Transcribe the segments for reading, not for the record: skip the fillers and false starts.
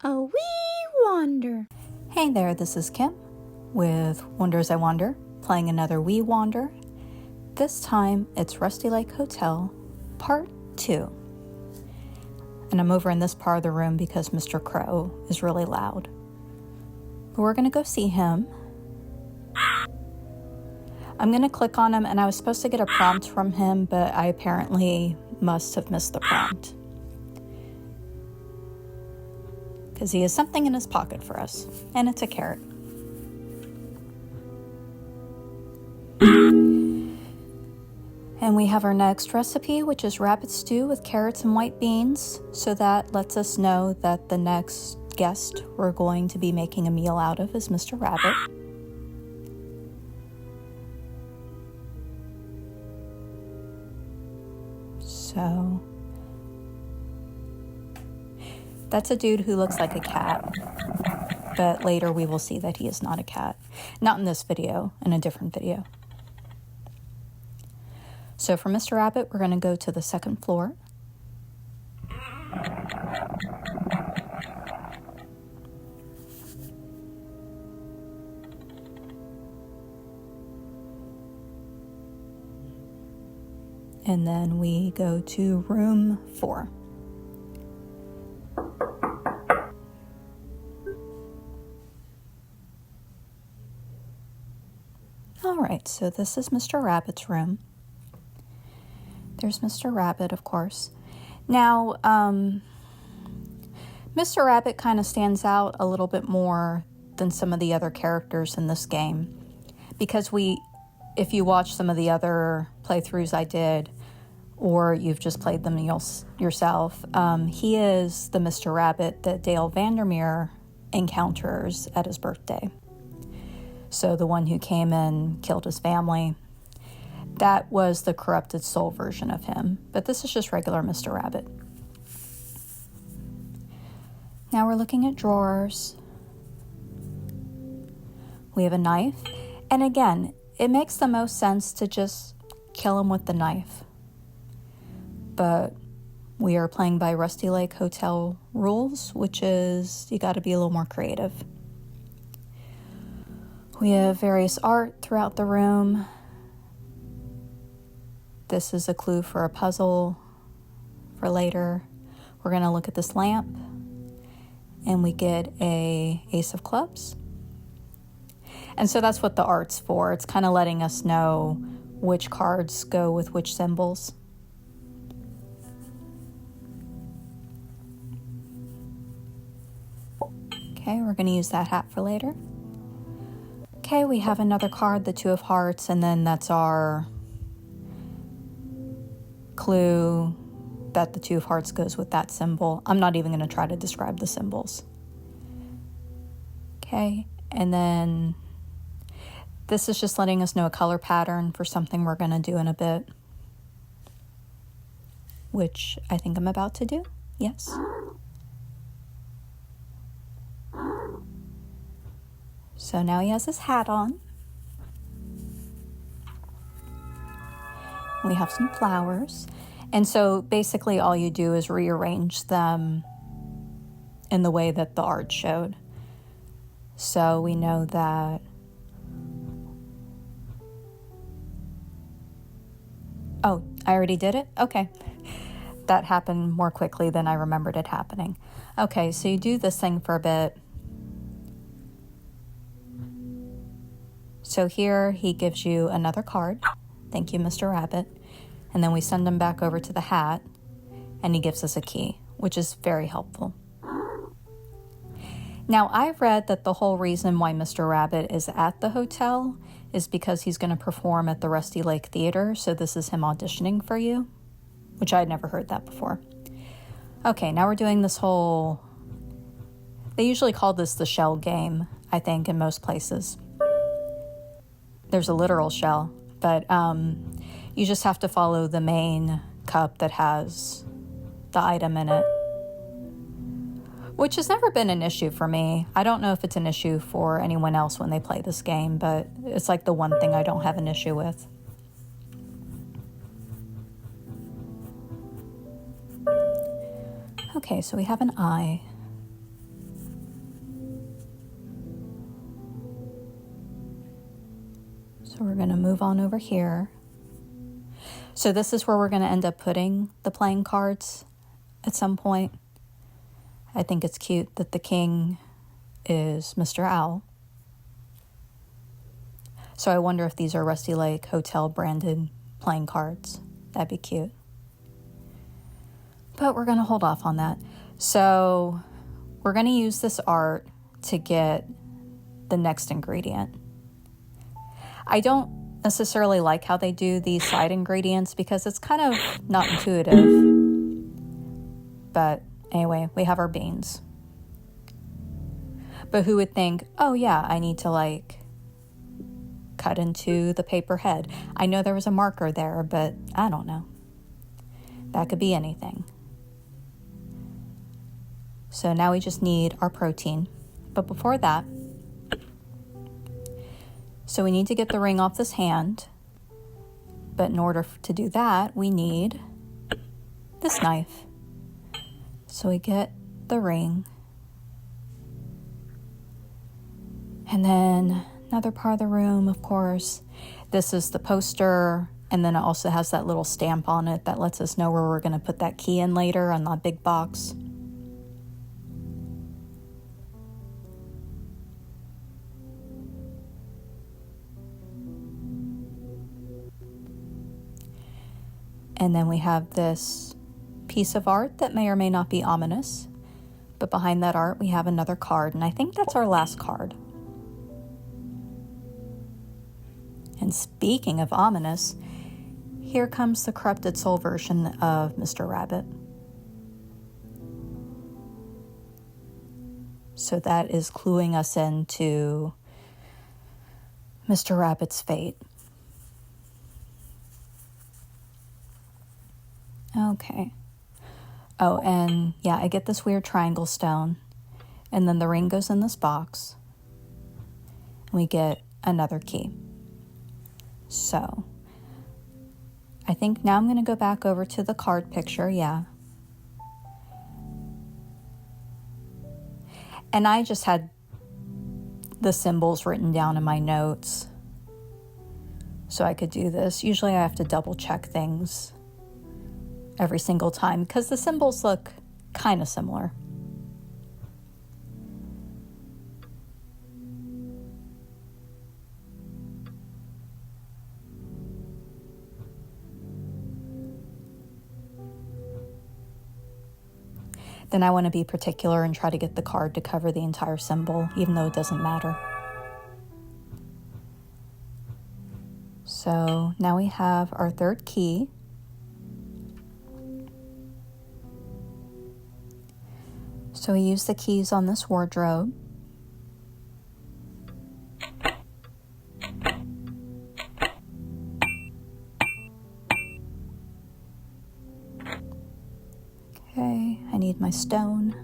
A wee wander. Hey there, this is Kim with Wonders I Wander, playing another Wee Wander. This time it's Rusty Lake Hotel, Part 2. And I'm over in this part of the room because Mr. Crow is really loud. But we're going to go see him. I'm going to click on him, and I was supposed to get a prompt from him, but I apparently must have missed the prompt. Because he has something in his pocket for us, and it's a carrot. And we have our next recipe, which is rabbit stew with carrots and white beans. So that lets us know that the next guest we're going to be making a meal out of is Mr. Rabbit. So that's a dude who looks like a cat, but later we will see that he is not a cat. Not in this video, in a different video. So for Mr. Rabbit, we're going to go to the second floor. And then we go to room 4. All right, so this is Mr. Rabbit's room. There's Mr. Rabbit, of course. Now, Mr. Rabbit kind of stands out a little bit more than some of the other characters in this game. Because if you watch some of the other playthroughs I did, or you've just played them yourself, he is the Mr. Rabbit that Dale Vandermeer encounters at his birthday. So the one who came and killed his family. That was the corrupted soul version of him. But this is just regular Mr. Rabbit. Now we're looking at drawers. We have a knife. And again, it makes the most sense to just kill him with the knife. But we are playing by Rusty Lake Hotel rules, which is you got to be a little more creative. We have various art throughout the room. This is a clue for a puzzle for later. We're going to look at this lamp, and we get a ace of clubs. And so that's what the art's for. It's kind of letting us know which cards go with which symbols. Okay, we're going to use that hat for later. Okay, we have another card, the Two of Hearts, and then that's our clue that the Two of Hearts goes with that symbol. I'm not even going to try to describe the symbols. Okay, and then this is just letting us know a color pattern for something we're going to do in a bit, which I think I'm about to do. Yes. So now he has his hat on. We have some flowers. And so basically all you do is rearrange them in the way that the art showed. So we know that oh, I already did it? Okay. That happened more quickly than I remembered it happening. Okay, so you do this thing for a bit. So here he gives you another card. Thank you, Mr. Rabbit. And then we send him back over to the hat, and he gives us a key, which is very helpful. Now, I've read that the whole reason why Mr. Rabbit is at the hotel is because he's going to perform at the Rusty Lake Theater, so this is him auditioning for you, which I had never heard that before. Okay, now we're doing this whole... They usually call this the shell game, I think, in most places. There's a literal shell, but you just have to follow the main cup that has the item in it, which has never been an issue for me. I don't know if it's an issue for anyone else when they play this game, but it's like the one thing I don't have an issue with. Okay, so we have an eye. So we're going to move on over here. So this is where we're going to end up putting the playing cards at some point. I think it's cute that the king is Mr. Owl. So I wonder if these are Rusty Lake Hotel branded playing cards. That'd be cute. But we're going to hold off on that. So we're going to use this art to get the next ingredient. I don't necessarily like how they do these side ingredients because it's kind of not intuitive. But anyway, we have our beans. But who would think, oh yeah, I need to like cut into the paper head. I know there was a marker there, but I don't know. That could be anything. So now we just need our protein. But before that, so we need to get the ring off this hand. But in order to do that, we need this knife. So we get the ring. And then another part of the room, of course. This is the poster. And then it also has that little stamp on it that lets us know where we're going to put that key in later on that big box. And then we have this piece of art that may or may not be ominous. But behind that art, we have another card. And I think that's our last card. And speaking of ominous, here comes the corrupted soul version of Mr. Rabbit. So that is cluing us into Mr. Rabbit's fate. Okay. Oh, and yeah, I get this weird triangle stone. And then the ring goes in this box. And we get another key. So, I think now I'm going to go back over to the card picture, yeah. And I just had the symbols written down in my notes so I could do this. Usually I have to double check things every single time because the symbols look kind of similar. Then I want to be particular and try to get the card to cover the entire symbol, even though it doesn't matter. So now we have our third key. So we use the keys on this wardrobe. Okay, I need my stone.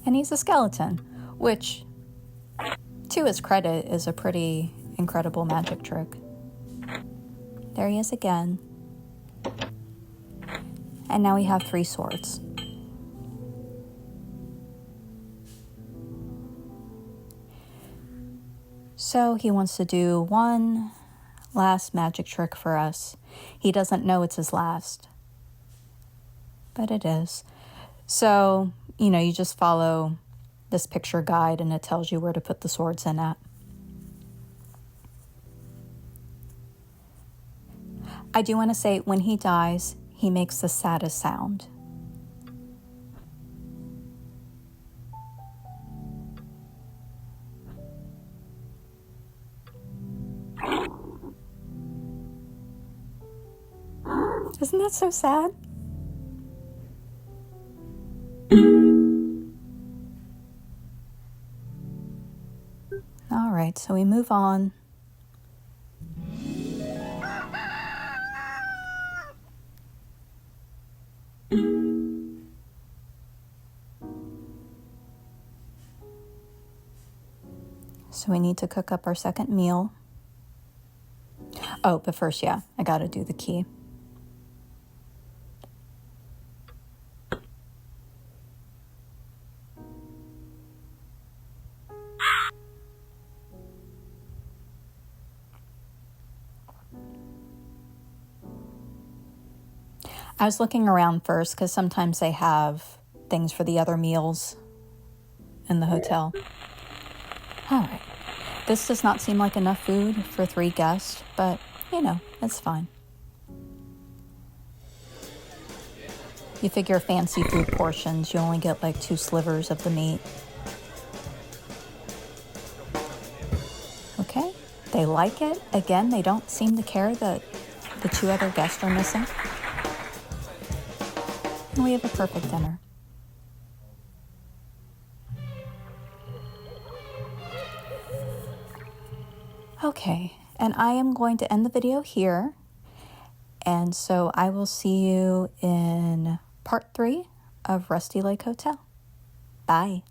And he's a skeleton, which, to his credit, is a pretty incredible magic trick. There he is again. And now we have 3 swords. So he wants to do one last magic trick for us. He doesn't know it's his last, but it is. So, you just follow this picture guide and it tells you where to put the swords in at. I do want to say when he dies, he makes the saddest sound. Isn't that so sad? All right, so we move on. So we need to cook up our second meal. Oh, but first, yeah, I gotta do the key. I was looking around first because sometimes they have things for the other meals in the hotel. All right. This does not seem like enough food for 3 guests, but, you know, it's fine. You figure fancy food portions, you only get like 2 slivers of the meat. Okay, they like it. Again, they don't seem to care that the 2 other guests are missing. And we have a perfect dinner. Okay, and I am going to end the video here. And so I will see you in part 3 of Rusty Lake Hotel. Bye.